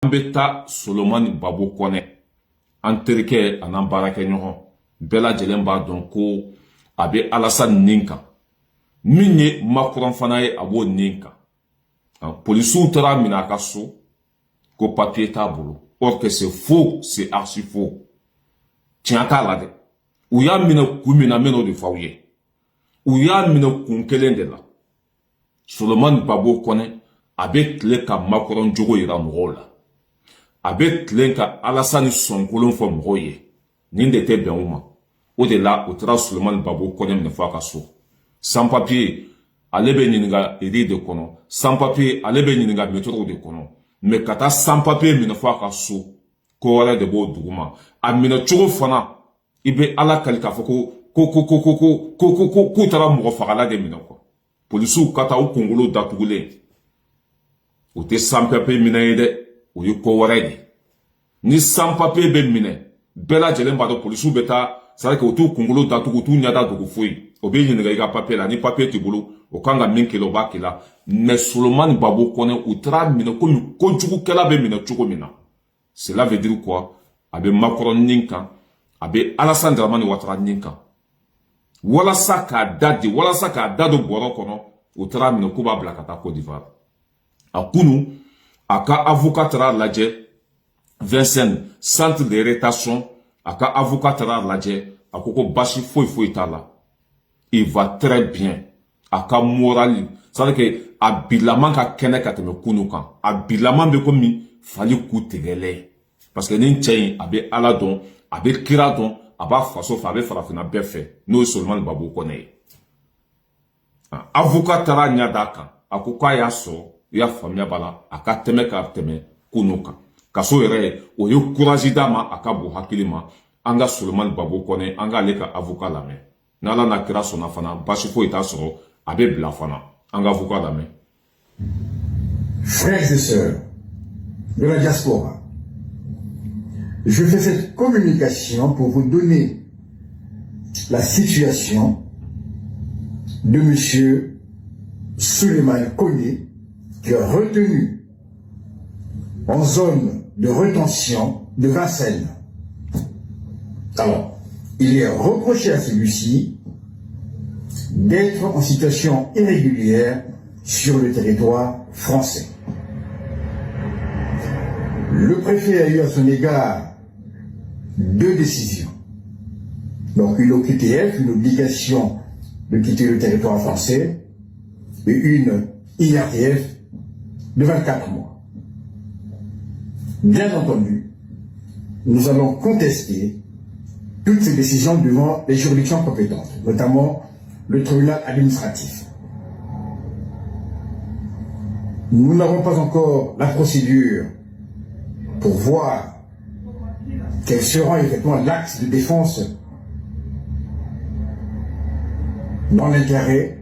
Ambeta Solomon Babo Kone Anterike Anambarake Nyohon Bela Jelemba Donko Abe Alassane Ninka Minye Macron Fanaye Abo Ninka Police Tara Minakaso Ko papier tabolo. Or que c'est faux, c'est archi faux. Tiens ta lade. Ou ya mine kumina meno de fawye. Ou ya mine kunkelen de la. Solomon Babo Kone Abe le ka Macron Djogo ira mrola. Avec l'enka Alassane Sonkolon fom roye. Ninde te ben ouma. Au-delà, au tra Solomon Babo Kone ne fois kaso. Sans papier, alebe ninga edi de kono. Sans papier, alebe ninga métro de kono. Mais kata sans papier ne fois kaso. Ko de bo duguma. Amina chogo fana. Ibe ala kalika foko. Ko tara mo fagala de mina ko. Polisu kata o Kongolo datugule. O te sans papier mina ide. O ye ko wɛrɛ de ni sans papier bɛ minɛ bɛɛ lajɛlen b'a dɔn polisiw bɛ taa c'est que o t'u kunkolo datugu o t'u ɲɛda dogo foyi o bɛ ɲininka i ka papier la ni papier t'i bolo o kan ka min kɛlɛ o b'a kɛla mais Solomon Babo Kone u taara minɛ komi kojugukɛla bɛ minɛ cogo min na cela veut dire quoi a bɛ Macron nin kan a bɛ Alassane Dramane Ouattara nin kan walasa k'a da don bɔrɔ kɔnɔ u taara minɛ k'u b'a bila ka taa Côte d'Ivoire a kunu Aka avocat tara lajɛ Vincent centre de rétention aka avocat tara lajɛ akoko basi foyi t'a la il va très bien aka moral c'est que a bilaman ka kɛnɛ ka tɛmɛ kunu kan a bilaman bɛ komi fali ku tigɛlɛ parce que ni cɛ in a bɛ Ala dɔn a bɛ kira dɔn a b'a faso fɛ a bɛ farafina bɛɛ fɛ n'o ye Solomon Babo Kone ye avocat tara ɲa d'a kan a ko k'a y'a sɔrɔ ya faamuya bala a ka tɛmɛ ka tɛmɛ kunu kan kaso yɛrɛ o ye courage d'a ma a ka bon hakili ma an ka Solomon Babo Kone an k'ale ka avocat lamɛn n'Ala n'a kira sɔnna fana basi foyi t'a sɔrɔ a bɛ bila fana an ka avocat lamɛn. Frères et sœurs de la diaspora, je fais cette communication pour vous donner la situation de monsieur Souleymane Kone qui est retenu en zone de rétention de Vincennes. Alors, il est reproché à celui-ci d'être en situation irrégulière sur le territoire français. Le préfet a eu à son égard 2 décisions. Donc une OQTF, une obligation de quitter le territoire français, et une IRTF de 24 mois. Bien entendu, nous allons contester toutes ces décisions devant les juridictions compétentes, notamment le tribunal administratif. Nous n'avons pas encore la procédure pour voir quel sera effectivement l'axe de défense dans l'intérêt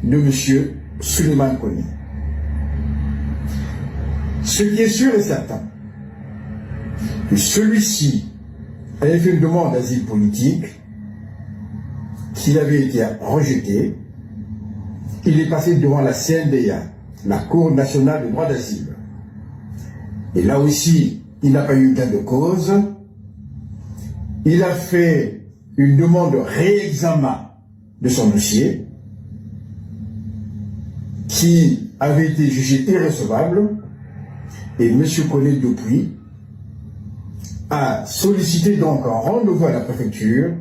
de M. Souleymane Kone. Ce qui est sûr et certain, que celui-ci avait fait une demande d'asile politique, qu'il avait été rejeté, il est passé devant la CNDA, la Cour nationale de droit d'asile. Et là aussi, il n'a pas eu gain de cause. Il a fait une demande de réexamen de son dossier, qui avait été jugé irrecevable, et M. Kone depuis a sollicité donc un rendez-vous à la préfecture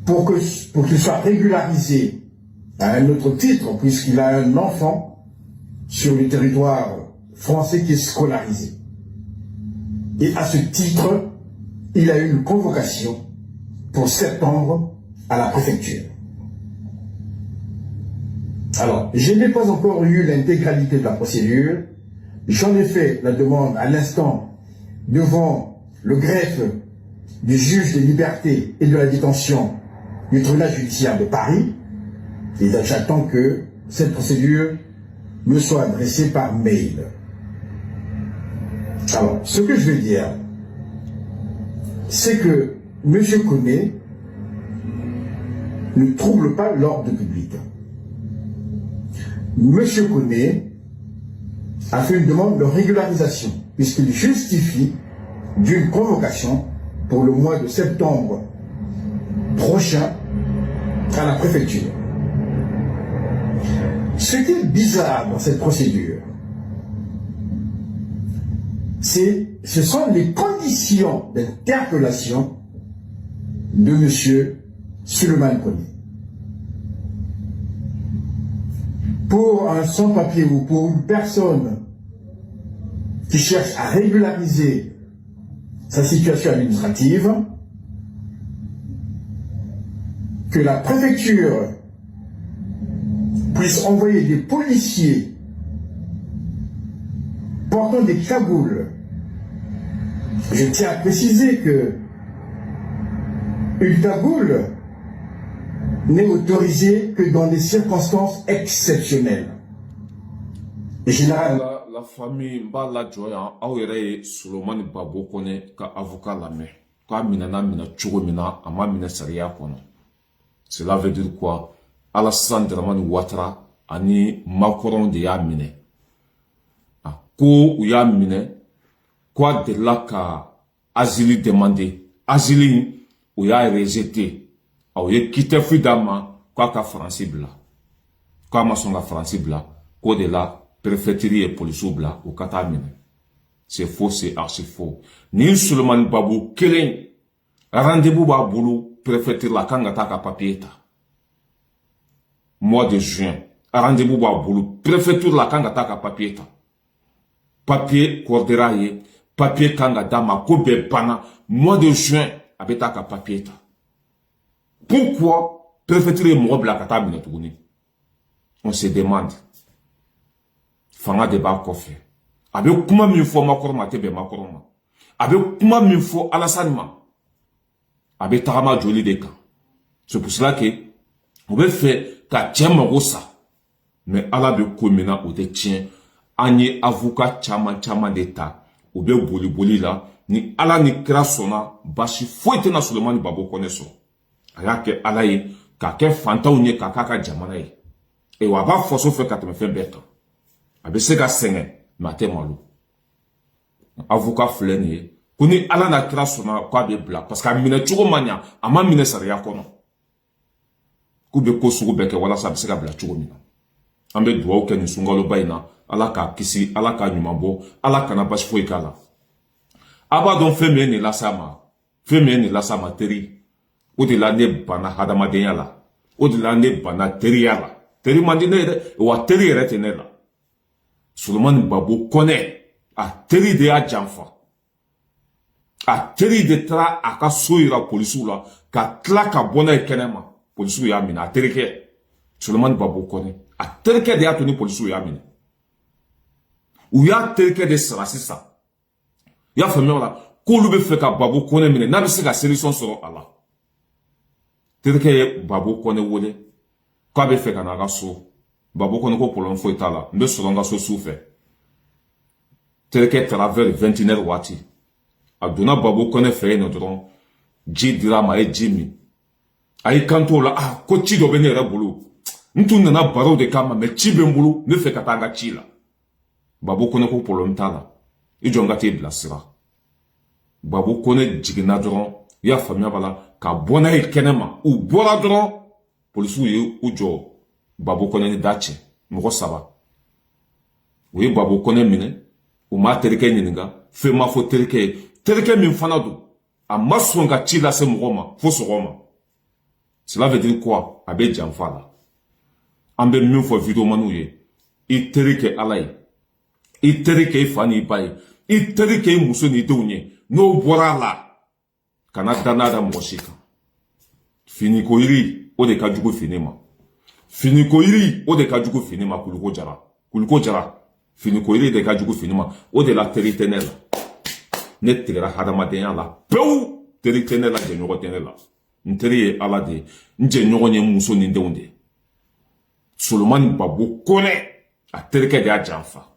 pour qu'il soit régularisé à un autre titre, puisqu'il a un enfant sur le territoire français qui est scolarisé. Et à ce titre, il a eu une convocation pour septembre à la préfecture. Alors, je n'ai pas encore eu l'intégralité de la procédure. J'en ai fait la demande à l'instant devant le greffe du juge des libertés et de la détention du tribunal judiciaire de Paris. Et j'attends que cette procédure me soit adressée par mail. Alors, ce que je vais dire, c'est que M. Kone ne trouble pas l'ordre public. M. Kone a fait une demande de régularisation, puisqu'il justifie d'une convocation pour le mois de septembre prochain à la préfecture. Ce qui est bizarre dans cette procédure, ce sont les conditions d'interpellation de M. Souleymane Kone. Pour un sans-papier ou pour une personne qui cherche à régulariser sa situation administrative, que la préfecture puisse envoyer des policiers portant des cagoules. Je tiens à préciser que une cagoule n'est autorisée que dans des circonstances exceptionnelles. Et généralement, la famille mba la joya awere Souleymane Babo Kone ka avocat la main. Ka minana mina chogo mina ama mina sariya kono. Cela veut dire quoi? Alassane Dramane Ouattara ani Macron de ya mine. Ko ou ya mine, quoi de là ka asile demandé. Asile ou ya rejeté. Ou ya quitté fidama quoi ka français bla. Quoi ma son la français bla. Ko de là préfecture et police bla ou kata mine. C'est faux, c'est archi faux. Ni Souleymane Babo Kelen rendez-vous ba boulou préfecture la kangata ka papier ta. Mois de juin, rendez-vous ba boulou préfecture la kangata ka papier ta. Papier corderaye, papier kanga dama kobe bana, mois de juin, abeta ka papier ta. Pourquoi préfecture et moi blakata binetouni? On se demande. Fanga débat kofi. Avec comment mieux faut makorma tebe makorma. Avec comment mieux faut Alassane ma. Avec tarama joli de cas. C'est pour cela que on veut faire ka tient rosa. Mais ala be komina ou de tient. Anye avocat chaman d'état ou be boli la ni ala ni krasona bashi foite na Souleymane Babo Kone so aya ke ala yi ka ke fanta unye ka jamana yi e wa ba foso fe ka te me fe beta abe se ka senge mate malu avocat fleni kuni ala na krasona kwa be bla parce que mine chugo manya ama mine sariya kono ku be ko sugu be ke wala sa be se ka bla chugo mina ambe duwa ke ni sungalo bayina ala ka kisi ala ka nyumabo ala kana bashi foi kala aba don feme ni lasama teri o de la ne bana hadamadenya la o de la ne bana teriya la teri mandine de wa teri rete ne la Souleymane Babo Kone a teri de a janfa a teri de tra aka soira polisu la ka tla ka bona kenema polisu ya mina a teri ke Souleymane Babo Kone a teri ke de atoni polisu ya mina ou ya terke de sarasisa ya famille la ko lu be fe ka Babo Kone mine na be se ka solution soro ala terke Babo Kone wole ko be fe ka na ga so Babo Kone ko problème fo itala mbe so nga so souffre terke travers 21h wati aduna Babo Kone fe no dron ji drama e jimi ay kanto la ko chi do bene rabulu ntu na baro de kama me chi be mbulu ne fe ka tanga chi la Babo Kone ko problème tala ijonga te blasira Babo Kone jigina dron ya famia bala ka bona e kenema u bora dron polisu ye ujo Babo Kone ni dache mko saba we Babo Kone mine u ma terike nyinga fe ma fo terike min fanadu a masonga chila se mroma fo soroma. Cela veut dire quoi? Abe jamfala ambe min fo video manouye i terike alay i terike fani bay i terike muso ni dounye no bora la kana danada moshika fini ko iri o de ka jugo finima fini ko iri o de ka jugo finima kuluko jara fini ko iri de ka jugo finima o de la teritenela ne tigara hadamadenya la pew teritenela je nyogo tenela nteriye ala de nje nyogo nye muso ni deunde Souleymane Babo Kone a terike de a janfa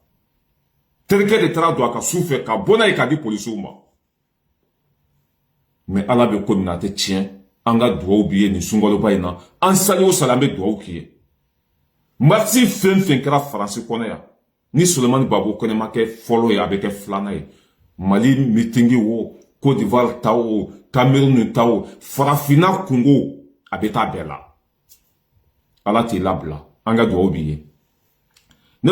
terike de tra do aka souffre ka bona e ka di police uma mais ala be communauté tien anga do obiye ni sungolo bayina ansali o salambe do okiye merci fen kra français Kone ya ni Sulemani Babo Kone ma kɛ fɔlɔ ye a bɛ kɛ filanan ye Mali mitingi wo Côte d'Ivoire ta o Cameroun ta o farafina kungo a bɛ taa bɛɛ la Ala t'i labila an ka dugawu b'i ye